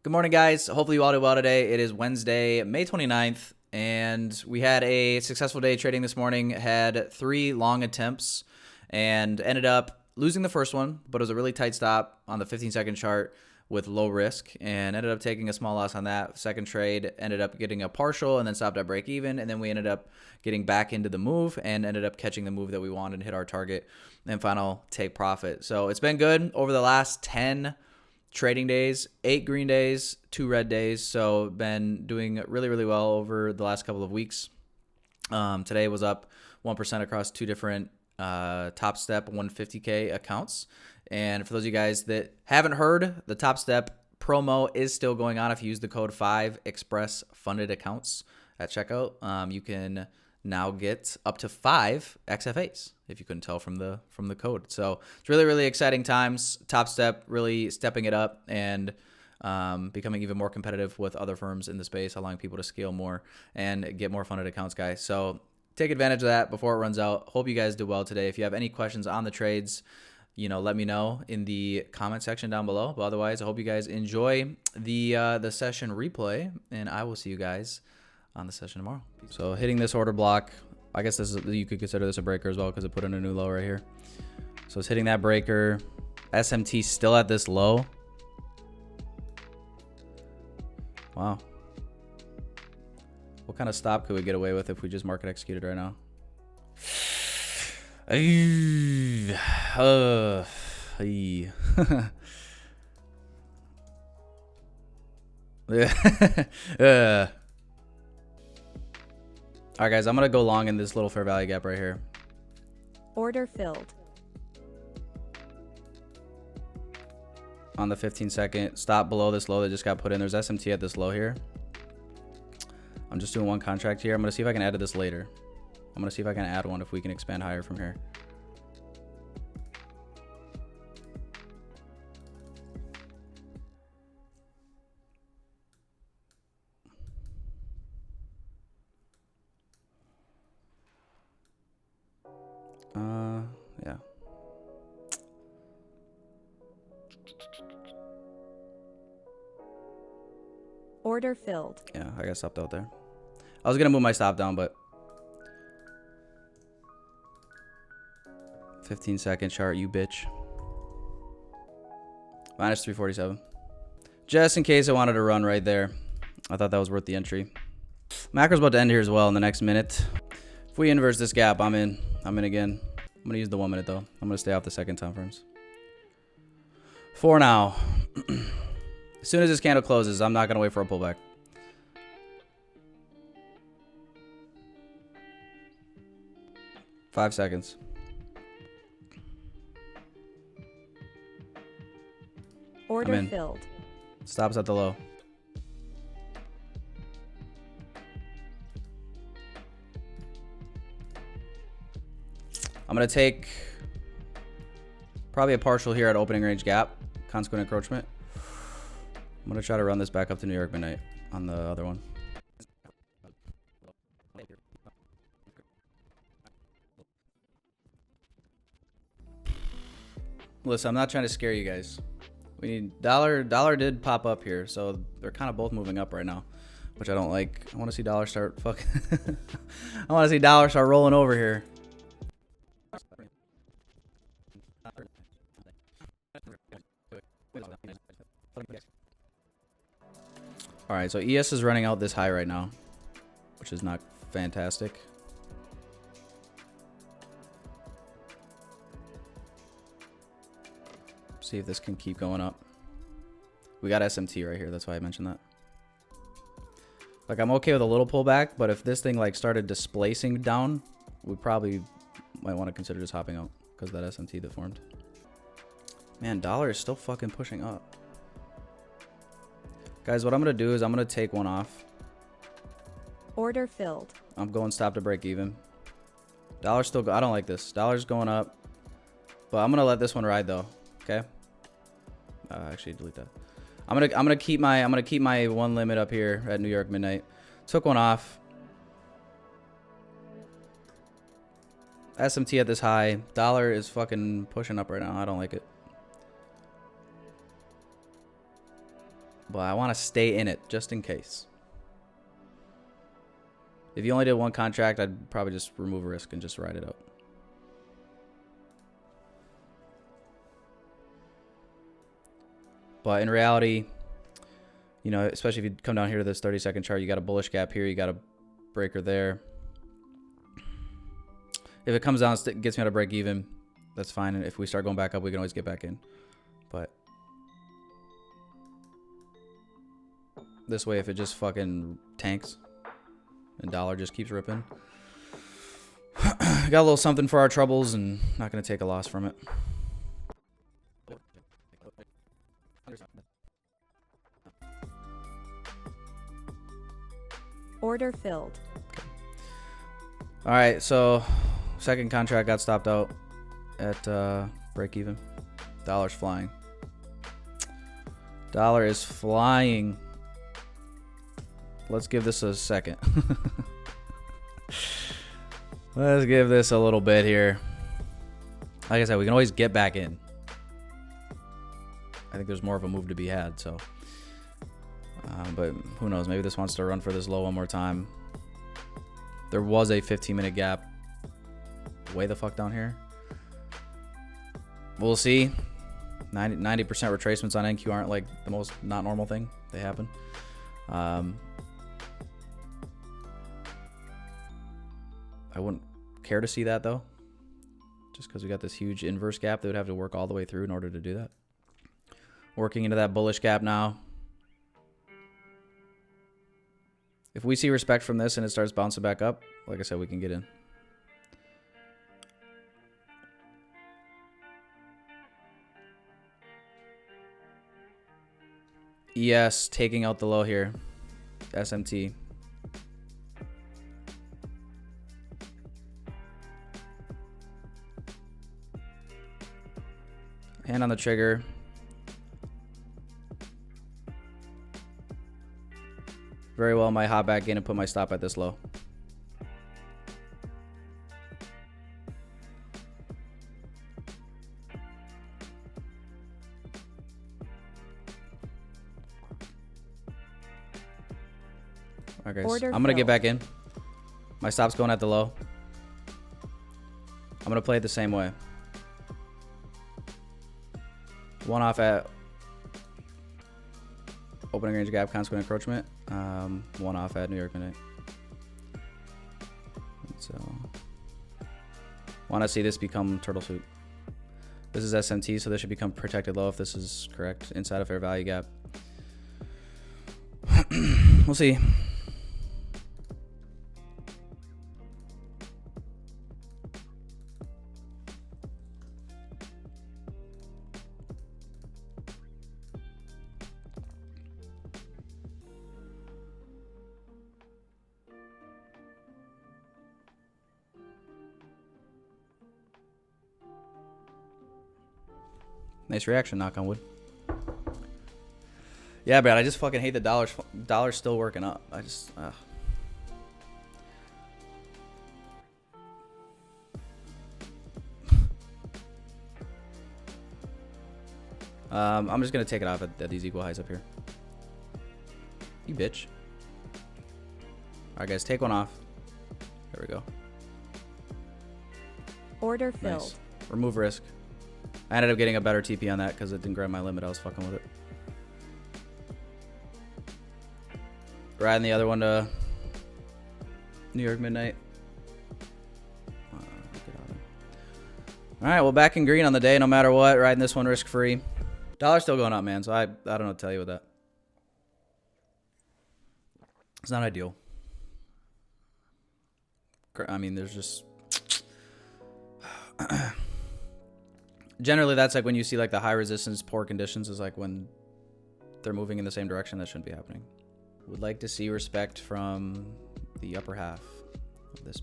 Good morning, guys. Hopefully you all did well today. It is Wednesday, May 29th, and we had a successful day trading this morning. Had 3 long attempts and ended up losing the first one, but it was a really tight stop on the 15-second chart with low risk, and ended up taking a small loss on that. Second trade ended up getting a partial and then stopped at break even, and then we ended up getting back into the move and ended up catching the move that we wanted and hit our target and final take profit. So it's been good over the last 10 trading days, 8 green days, 2 red days. So been doing really well over the last couple of weeks. Today was up 1% across 2 different Top Step 150K accounts. And for those of you guys that haven't heard, the Top Step promo is still going on. If you use the code 5Express funded accounts at checkout, you can now get up to 5 XFAs, if you couldn't tell from the code. So it's really exciting times. Top Step really stepping it up and becoming even more competitive with other firms in the space, allowing people to scale more and get more funded accounts, guys. So take advantage of that before it runs out. Hope you guys do well today. If you have any questions on the trades, let me know in the comment section down below. But otherwise, I hope you guys enjoy the session replay, and I will see you guys on the session tomorrow. So hitting this order block, I guess this is, you could consider this a breaker as well because it put in a new low right here. So it's hitting that breaker. SMT still at this low. Wow. What kind of stop could we get away with if we just market executed right now? All right, guys, I'm going to go long in this little fair value gap right here. Order filled. On the 15-second, stop below this low that just got put in. There's SMT at this low here. I'm just doing one contract here. I'm going to see if I can add to this later. I'm going to see if I can add one if we can expand higher from here. Yeah. Order filled. Yeah, I got stopped out there. I was going to move my stop down, but 15-second chart, you bitch. Minus 347. Just in case I wanted to run right there. I thought that was worth the entry. Macro's about to end here as well in the next minute. If we inverse this gap, I'm in. I'm in again. I'm going to use the 1 minute though. I'm going to stay off the second time frames. For now. As soon as this candle closes, I'm not going to wait for a pullback. Five seconds. Order filled. Stops at the low. I'm going to take probably a partial here at opening range gap. Consequent encroachment. I'm going to try to run this back up to New York midnight on the other one. Listen, I'm not trying to scare you guys. We need dollar did pop up here, so they're kind of both moving up right now, which I don't like. I want to see dollar start fucking I want to see dollar start rolling over here. All right, so ES is running out this high right now, which is not fantastic. See if this can keep going up. We got SMT right here. That's why I mentioned that. Like, I'm okay with a little pullback, but if this thing like started displacing down, we probably might want to consider just hopping out because that SMT that formed. Man, dollar is still fucking pushing up. Guys, what I'm going to do is I'm going to take one off. Order filled. I'm going stop to break even. Dollar's still I don't like this. Dollar's going up. But I'm going to let this one ride though. Okay? Actually delete that. I'm going to keep my one limit up here at New York midnight. Took one off. SMT at this high. Dollar is fucking pushing up right now. I don't like it. But I want to stay in it just in case. If you only did one contract, I'd probably just remove risk and just ride it out. But in reality, you know, especially if you come down here to this 30-second chart, you got a bullish gap here, you got a breaker there. If it comes down, it gets me out of break even, that's fine. And if we start going back up, we can always get back in. But this way, if it just fucking tanks and dollar just keeps ripping, got a little something for our troubles and not going to take a loss from it. Order filled. All right, so second contract got stopped out at break even. Dollar's flying. Dollar is flying. Let's give this a second. Let's give this a little bit here. Like I said, we can always get back in. I think there's more of a move to be had, so. But who knows? Maybe this wants to run for this low one more time. There was a 15-minute gap way the fuck down here. We'll see. 90% retracements on NQ aren't like the most not normal thing. They happen. I wouldn't care to see that though. Just because we got this huge inverse gap, they would have to work all the way through in order to do that. Working into that bullish gap now. If we see respect from this and it starts bouncing back up, like I said, we can get in. ES taking out the low here. SMT. Hand on the trigger. Very well, might hop back in and put my stop at this low. All right, guys. I'm going to get back in. My stop's going at the low. I'm going to play it the same way. One off at opening range gap, consequent encroachment. One off at New York midnight. So, want to see this become turtle soup. This is SMT, so this should become protected low if this is correct. Inside of fair value gap. We'll see. Nice reaction, knock on wood. Yeah, Brad, I just fucking hate the dollar's still working up. I just, I'm just gonna take it off at these equal highs up here. You bitch. All right, guys, take one off. There we go. Order filled. Nice. Remove risk. I ended up getting a better TP on that because it didn't grab my limit. I was fucking with it. Riding the other one to New York midnight. All right, well, back in green on the day, no matter what. Riding this one risk-free. Dollar's still going up, man, so I don't know what to tell you with that. It's not ideal. I mean, there's just... Generally, that's like when you see like the high resistance, poor conditions is like when they're moving in the same direction. That shouldn't be happening. Would like to see respect from the upper half of this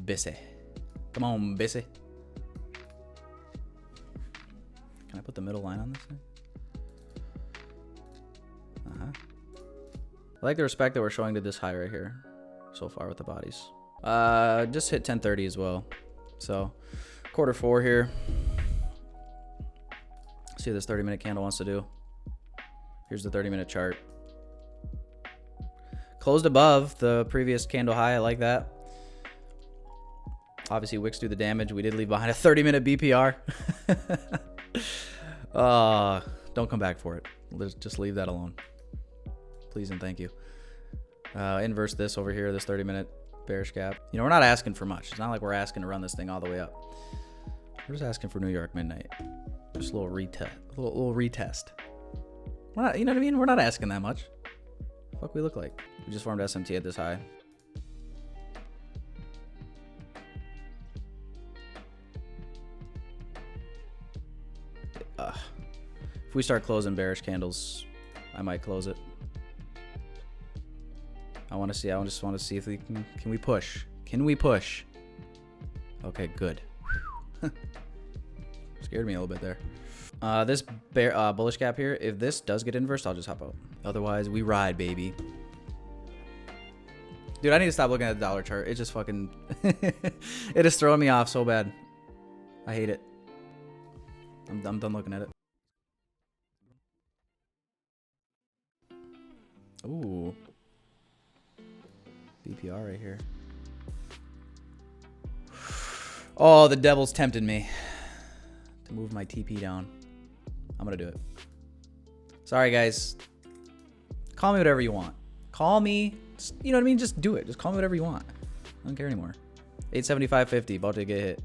Bissy. Come on, Bissy. Can I put the middle line on this thing? I like the respect that we're showing to this high right here so far with the bodies. Just hit 1030 as well. So quarter 4 here. See what this 30-minute candle wants to do. Here's the 30-minute chart. Closed above the previous candle high. I like that. Obviously, wicks do the damage. We did leave behind a 30-minute BPR. Don't come back for it. Let's just leave that alone. Please and thank you. Inverse this over here, this 30-minute bearish gap. You know, we're not asking for much. It's not like we're asking to run this thing all the way up. We're just asking for New York midnight. Just a little retest. A little retest. We're not, you know what I mean? We're not asking that much. Fuck we look like. We just formed SMT at this high. If we start closing bearish candles, I might close it. I just want to see if we can we push? Can we push? Okay, good. Scared me a little bit there. This bullish gap here, if this does get inversed, I'll just hop out. Otherwise, we ride, baby. Dude, I need to stop looking at the dollar chart. It just fucking... it is throwing me off so bad. I hate it. I'm done looking at it. Ooh. BPR right here. Oh, the devil's tempted me to move my TP down. I'm gonna do it. Sorry, guys. Call me whatever you want. Call me, you know what I mean? Just do it. Just call me whatever you want. I don't care anymore. 875.50, about to get hit.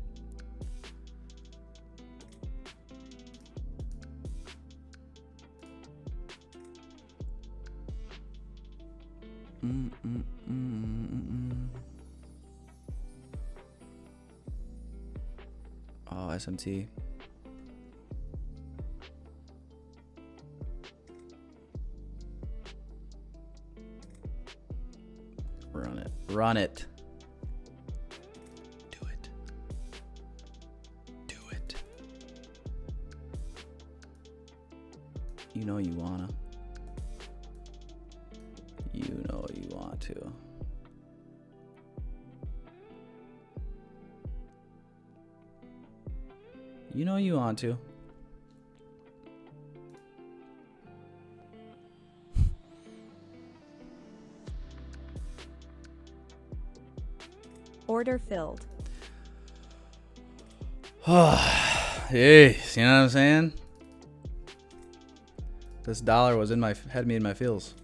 Oh, SMT. Run it. Run it. Do it. Do it. You know you wanna. You know you want to. You know you want to. Order filled. Hey, you know what I'm saying? This dollar was had me in my feels.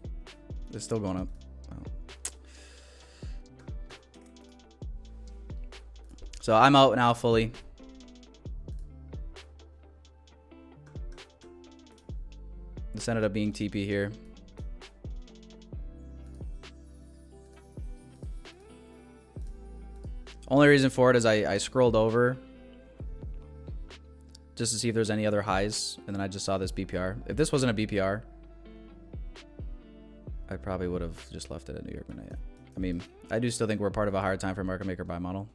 It's still going up. Wow. So I'm out now fully. This ended up being TP here. Only reason for it is I scrolled over just to see if there's any other highs, and then I just saw this BPR. If this wasn't a BPR, I probably would have just left it at New York midnight. I mean, I do still think we're part of a higher time for market maker buy model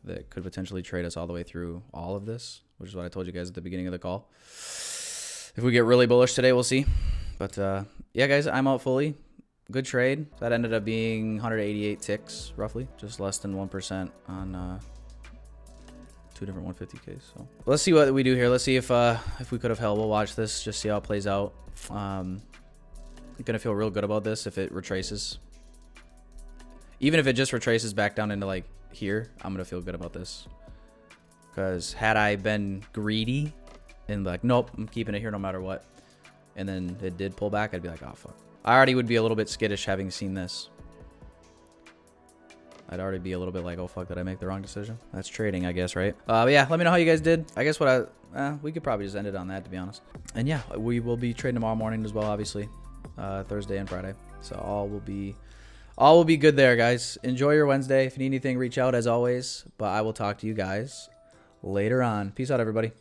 that could potentially trade us all the way through all of this, which is what I told you guys at the beginning of the call. If we get really bullish today, we'll see. But yeah, guys, I'm out fully. Good trade. That ended up being 188 ticks, roughly. Just less than 1% on two different 150Ks. So let's see what we do here. Let's see if we could have held. We'll watch this, just see how it plays out. I'm gonna feel real good about this if it retraces. Even if it just retraces back down into like here, I'm gonna feel good about this. Because had I been greedy and like, nope, I'm keeping it here no matter what, and then it did pull back, I'd be like, oh fuck. I already would be a little bit skittish having seen this. I'd already be a little bit like, oh fuck, did I make the wrong decision? That's trading, I guess, right? But yeah, let me know how you guys did. I guess we could probably just end it on that, to be honest. And yeah, we will be trading tomorrow morning as well, obviously. Thursday and Friday. So all will be good there, guys. Enjoy your Wednesday. If you need anything, reach out as always. But I will talk to you guys later on. Peace out, everybody.